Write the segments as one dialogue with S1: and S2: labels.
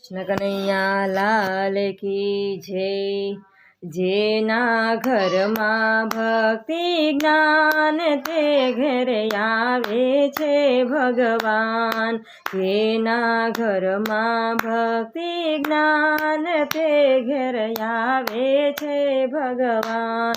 S1: કૃષ્ણ કનૈયા લાલ કી જય। જેના ઘરમાં ભક્તિ જ્ઞાન તે ઘરે આવે છે ભગવાન। જેના ઘરમાં ભક્તિ જ્ઞાન તે ઘરે આવે છે ભગવાન।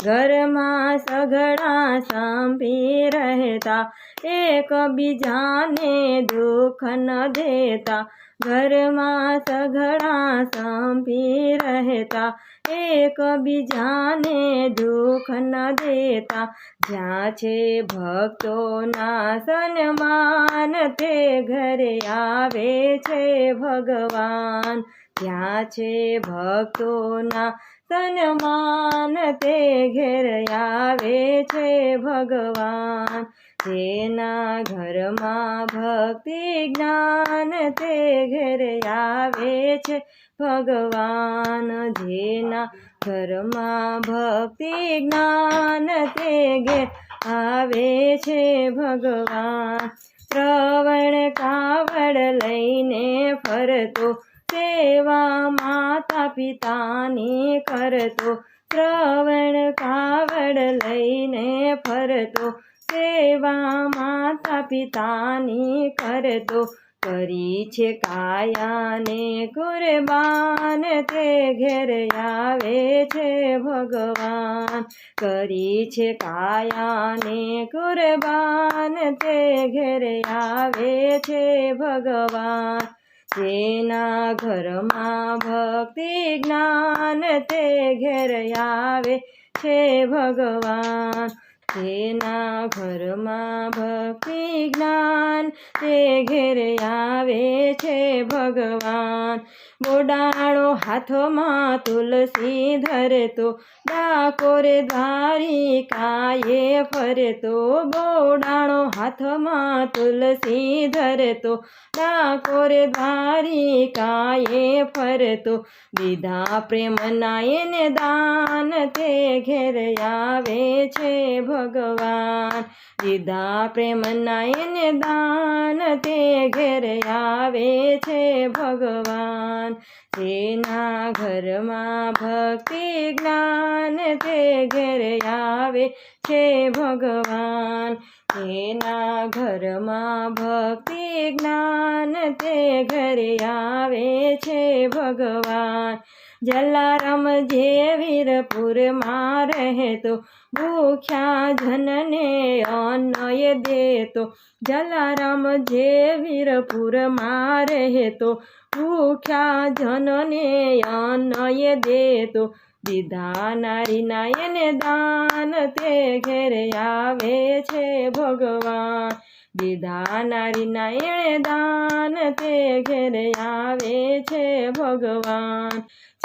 S1: ઘરમાં સઘળા સંપી રહેતા એકબીજાને દુઃખ ન દેતા। ઘરમાં સઘળા સંપી રહેતા એકબીજાને દુઃખ ન દેતા। જ્યાં છે ભક્તોના સન્માન તે ઘરે આવે છે ભગવાન। જ્યાં છે ભક્તોના સન્માન તે ઘેર આવે છે ભગવાન। જેના ઘરમાં ભક્તિ જ્ઞાન તે ઘેર આવે છે ભગવાન। જેના ઘરમાં ભક્તિ જ્ઞાન તે ઘેર આવે છે ભગવાન। શ્રવણ કાવડ લઈને ફરતો સેવા માતા પિતાની કરતો। શ્રવણ કાવડ લઈને ફરતો સેવા માતા પિતાની કરતો। કરી છે કાયાને કુરબાન તે ઘેર આવે છે ભગવાન। કરી છે કાયાને કુરબાન તે ઘેર આવે છે ભગવાન। જેના ઘરમાં ભક્તિ જ્ઞાન તે ઘેર આવે છે ભગવાન। જેના ઘરમાં ભક્તિ જ્ઞાન તે ઘેર આવે છે ભગવાન। બોડાળો હાથમાં તુલસી ધરતો ડાકોર દ્વારિકાએ ફરતો। બોડાળો હાથમાં તુલસી ધરતો ડાકોર દ્વારિકાએ ફરતો। દીધા પ્રેમના એને દાન તે ઘેર આવે છે ભગવાન। દીધા પ્રેમના એને દાન તે ઘેર આવે છે ભગવાન। જેના ઘરમાં ભક્તિ જ્ઞાન તે ઘેર આવે છે ભગવાન। જેના ઘરમાં ભક્તિ જ્ઞાન તે ઘરે આવે છે ભગવાન। જલારામ જે વીરપુરમાં રહેતો ભૂખ્યા જનને અન્નય દેતો। જલારામ જે વીરપુરમાં રહેતો ભૂખ્યા જનને અન્નય દેતો। દીધા નારીના એને દાન તે ઘેર આવે છે ભગવાન। દીધા નારીના એને દાન તે ઘેર આવે છે ભગવાન।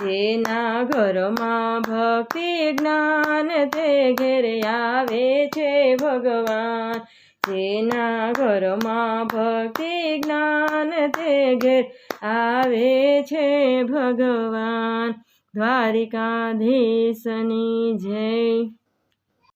S1: જેના ઘરમાં ભક્તિ જ્ઞાન તે ઘેર આવે છે ભગવાન। જેના ઘરમાં ભક્તિ જ્ઞાન તે ઘેર આવે છે ભગવાન। દ્વારિકાધીશની જય।